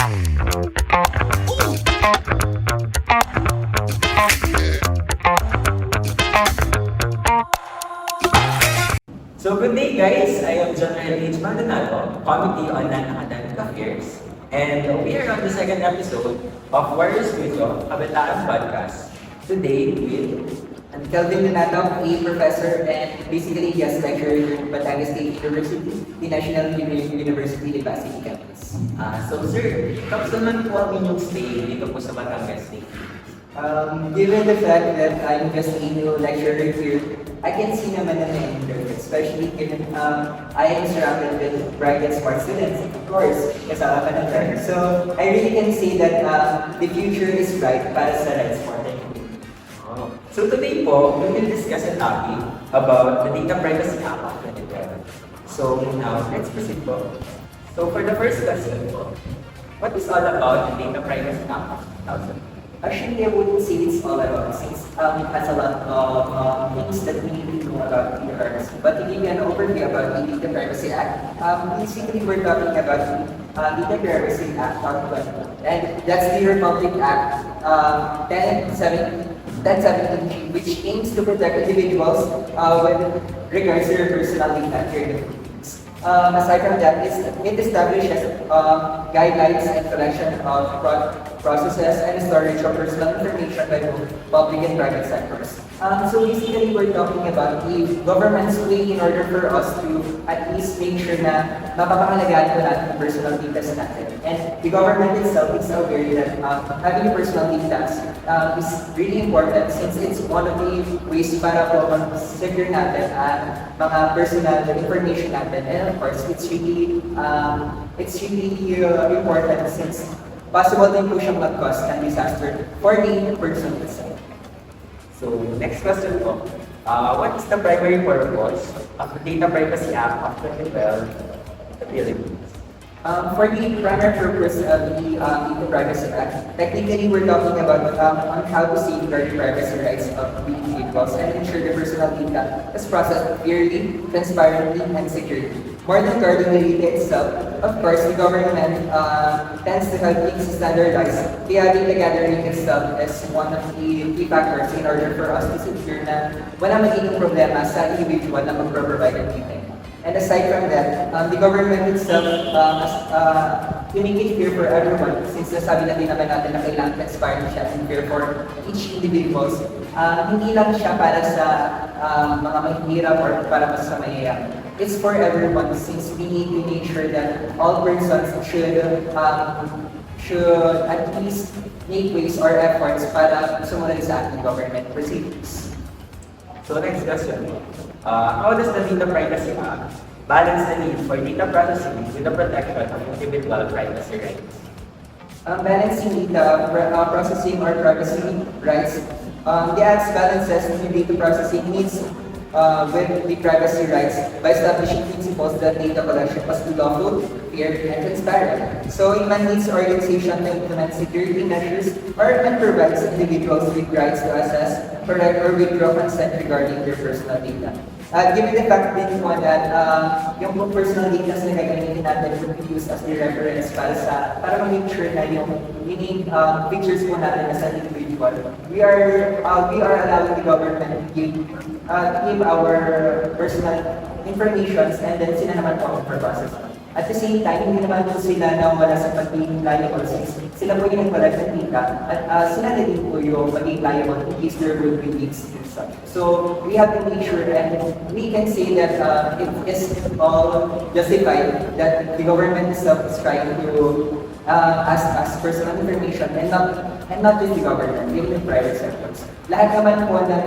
So good day guys, I am General 𝐂𝐻𝐿, Committee on Non-Academic Affairs, and we are on the second episode of Warriors Video, CABEtaan podcast. Today with I'm Kelvin Donato, a professor and basically guest lecturer in Batangas State University, the National University de Pasig campus. So sir, kamusta naman po ang inyong stay dito po sa Batangas State? Given the fact that I'm just a new lecturer here, I can see naman na na-interest, especially given I am surrounded with bright and smart students, of course, kasama ka na there. So I really can say that the future is bright para sa right smart and Oh. So today po, we will discuss a topic about the Data Privacy Act of 2012. So now, let's proceed po. So for the first question po, what is all about the Data Privacy Act of 2012? Actually, I wouldn't say it's all about since it has a lot of things that we need to know about data privacy. But to give you an overview about the Data Privacy Act, basically we're talking about the Data Privacy Act of 2012. And that's the Republic Act 1073, which aims to protect individuals with regards to their personal data here. Aside from that, it establishes guidelines and collection of processes and storage of personal information by both public and private sectors. So basically, we're talking about the government's way in order for us to at least make sure na mapapangalagaan po natin yung personal data natin. And the government itself is aware that having personal data is really important since it's one of the ways para po mag-secure natin ang mga personal information natin. And of course, it's really important since possible din po siyang mag-cause ng disaster for the person itself. So next question po, what is the primary purpose of the Data Privacy Act of 2012 in the Philippines? For the primary purpose of the Data Privacy Act, technically we're talking about on how to safeguard the privacy rights of the individuals and ensure the personal data is processed fairly, transparently, and securely. More than guarding the data itself, of course, the government tends to have things standardized. Kaya data gathering itself is one of the key factors in order for us to secure na wala magiging problema sa individual na mag-provide ng data. And aside from that, the government itself to make it fair for everyone, since nasabi natin naman natin na kailangan transparent siya and fair for each individuals, hindi lang siya para sa mga mahihirap or para mas sa mayayaman. It's for everyone since we need to make sure that all persons should at least make ways or efforts para sumunod sa ating government procedures. So next question, how does the Data Privacy Act balance the need for data processing with the protection of individual privacy rights? Balancing data processing or privacy rights, the Act balances the data processing needs with the privacy rights by establishing principles that data collection must be lawful, fair, and transparent. So it mandates organization to implement security measures and provides individuals with rights to access, correct, or withdraw consent regarding their personal data. Given the fact din po that yung personal data na gagamitin natin will be used as the reference para ma-make sure na yung unique pictures po natin as an individual, we are allowing the government to give our personal information and then sila naman po ang process. At the same time, hindi naman po sila na wala sa pagiging liable since sila po yung nag-collect ng data at sila na din po yung maging liable in case there will be leaks and such. So we have to make sure and we can say that it is all justified that the government itself is trying to ask us personal information and not just the government, even the private sectors. Lahat naman po na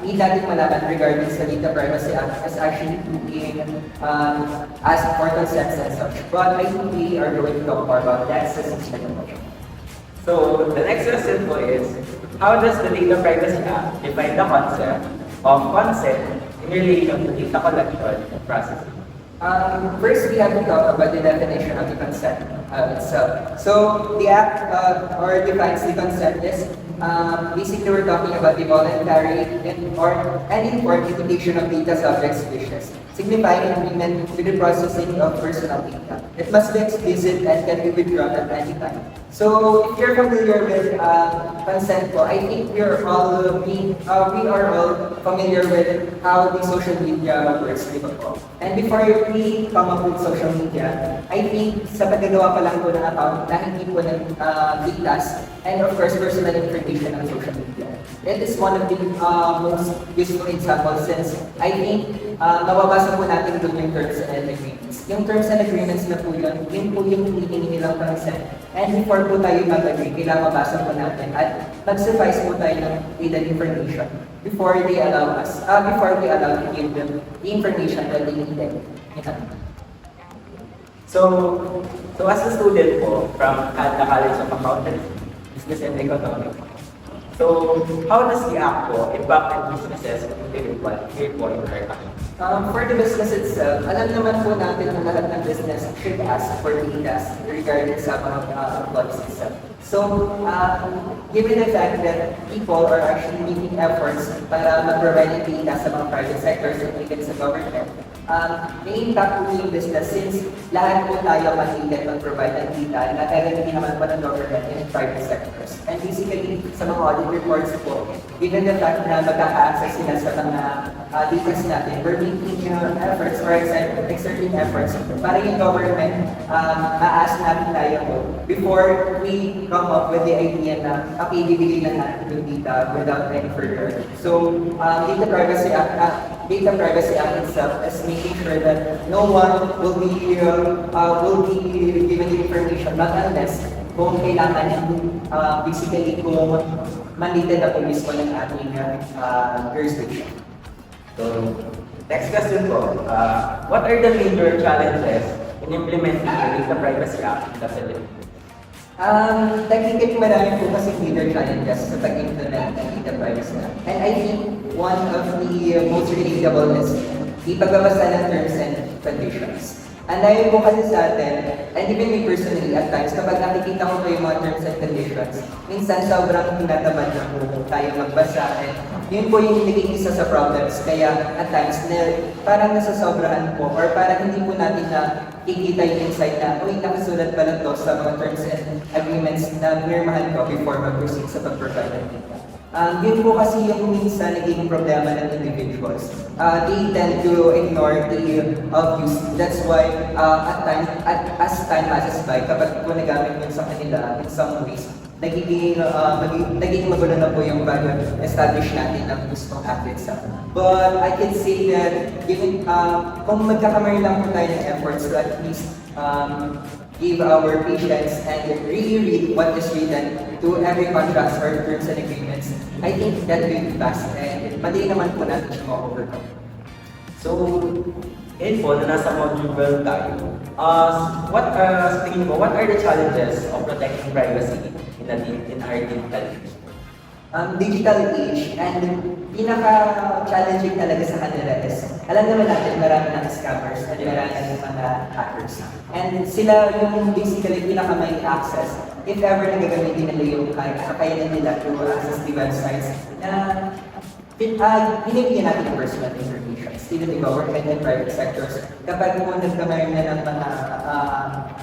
need natin malaman regarding sa Data Privacy Act is actually being asked for consent and such. But I think we are going to talk more about that sa second question. So the next question po is, how does the Data Privacy Act define the concept of consent in relation to data collection and processing? First, we have to talk about the definition of the consent itself. So the Act defines the consent is basically we're talking about the voluntary or any informed invitation of data subjects' wishes signifying agreement with the processing of personal data. It must be explicit and can be withdrawn at any time. So, if you're familiar with consent po, I think we are all familiar with how the social media works, di ba po? And before we come up with social media, I think sa paggagawa pa lang po ng account na hindi po ligtas and of course personal information ng social media. That is one of the most useful examples since I think mababasa po natin doon yung terms and agreements. Yung terms and agreements na po yun po yung hinihingi nilang consent. And before po tayo mag-agree, kailangan mabasa po natin at mag-suffice po tayo ng data information before we allow to give them the information that they needed. Yeah. So as a student po from the College of Accountancy, Business and Economics, so how does the act po impact businesses here po in our country? For the business itself, alam naman po natin na lahat ng business should ask for data regarding sa mga employees itself. So, given the fact that people are actually making efforts para mag-provide ng data sa mga private sectors and even sa government, may impact po yung business since lahat po tayo mag-ingat mag-provide ng data na gagamitin naman po ng government and private sectors. And basically, sa mga audit reports po, given the fact na magkaka-access sila sa mga data natin, we're making efforts or exerting efforts para yung government ma-ask natin tayo po before we come up with the idea na bibigay na natin yung data without any further. So, Data Privacy Act itself is making sure that no one will be given the information, not unless kung kailangan basically kung mandated na po mismo ng ating jurisdiction. So, next question po, what are the major challenges in implementing the Data Privacy Act in the Philippines? Technically, marami po kasi major challenges sa pag-implement ng Data Privacy Act. And I think one of the most relatable is the pagbabasa ng terms and conditions. Ang dami po kasi sa atin, and even me personally at times, kapag nakikita ko po yung mga terms and conditions, minsan sobrang tinatamad na po tayo magbasa and yun po yung naging isa sa problems. Kaya at times, parang nasasobrahan po or parang hindi po natin na kikita yung insight na, uy, nakasulat pala to sa mga terms and agreements na pinirmahan ko before mag-proceed sa pag-provide ng data. Yun po kasi yung minsan naging problema ng individuals. They tend to ignore the obvious. That's why as time passes by, kapag po nagamit yun sa kanila in some ways, nagiging magulo na po yung establish natin ng gustong act itself. But I can say that given, kung magkakamari lang po tayo ng efforts to at least give our patience and really read what is written to every contracts or terms and agreements, I think that will be fast and madali naman po natin siya ma-overcome. So, yun po, na nasa module 12 tayo. Sa tingin mo, what are the challenges of protecting privacy in our digital age? Digital age, and pinaka-challenging talaga sa kanila is, alam naman natin marami ng scammers at marami ng mga hackers. And sila yung basically pinaka-may access if ever nagagamitin nila yung kakayanin nila to access the websites na binibigyan natin ng personal information. Still the government and private sectors, kapag po nagkamay na ng mga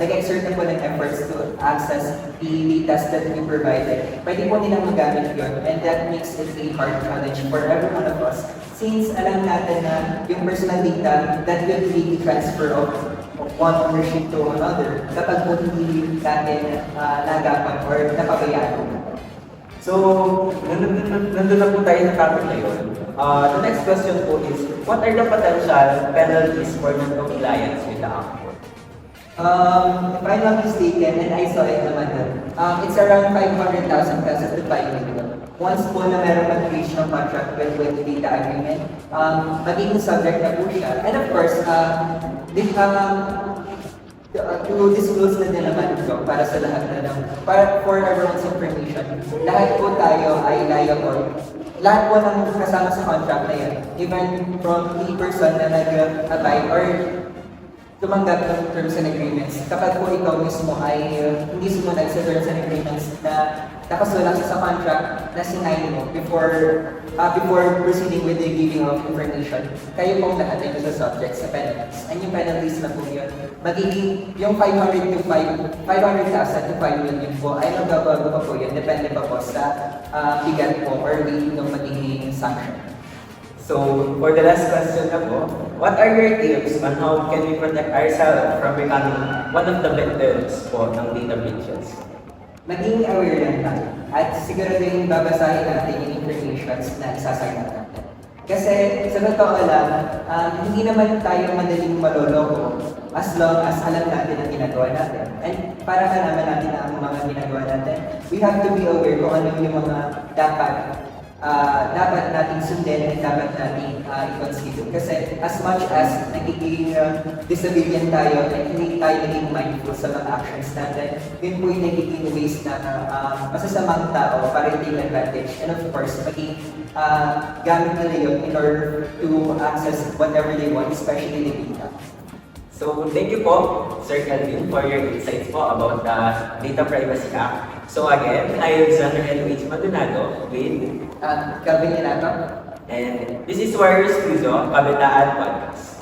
nag-exert na po ng efforts to access the data that we provided, pwede po nilang magamit yun. And that makes it a hard challenge for every one of us. Since alam natin na yung personal data, that will be the transfer of one ownership to another kapag po hindi natin nagapan or napabayaan. So, nandun na po tayo sa topic na yun. The next question po is, what are the potential penalties for non-compliance with the act? If I'm not mistaken, and I saw it naman doon, it's around 500,000 pesos to 5 million. Once po na meron mag-reach ng contract with the data agreement, magiging subject na po siya. And of course, to disclose na din naman ito para sa lahat na for everyone's information. Lahat po tayo ay liable. Lahat po ng kasama sa contract na yun, even from the person na nag-abide or tumanggap ng terms and agreements kapag po ikaw mismo ay hindi sumunod sa terms and agreements na nakasulat sa contract na sinayin mo before proceeding with the giving of information. Kayo pong lahat ay subject sa penalties. And yung penalties na po yun, magiging yung 500,000 to 5 million po ay magbabago pa po yun. Depende pa po sa bigat po or weight ng magiging sanction. So, for the last question na po, what are your tips on how can we protect ourselves from becoming one of the victims po ng data breaches? Maging aware lang tayo at siguraduhin babasahin natin yung informations na isasagap natin. Kasi sa totoo lang, hindi naman tayo madaling maloloko as long as alam natin ang ginagawa natin. And para malaman natin ang mga ginagawa natin, we have to be aware kung ano yung mga dapat nating sundin at dapat nating i-consider. Kasi as much as nagiging disobedient tayo at hindi tayo naging mindful sa mga actions natin, yun po yung nagiging waste na masasamang tao para i-take advantage. And of course, maging gamit nila yun in order to access whatever they want, especially the data. So, thank you po, Sir Calvin, for your insights po about the Data Privacy Act. So again, I am General H. Madunado with Calvin Inato. and this is Warriors Studio, CABEtaan Podcast.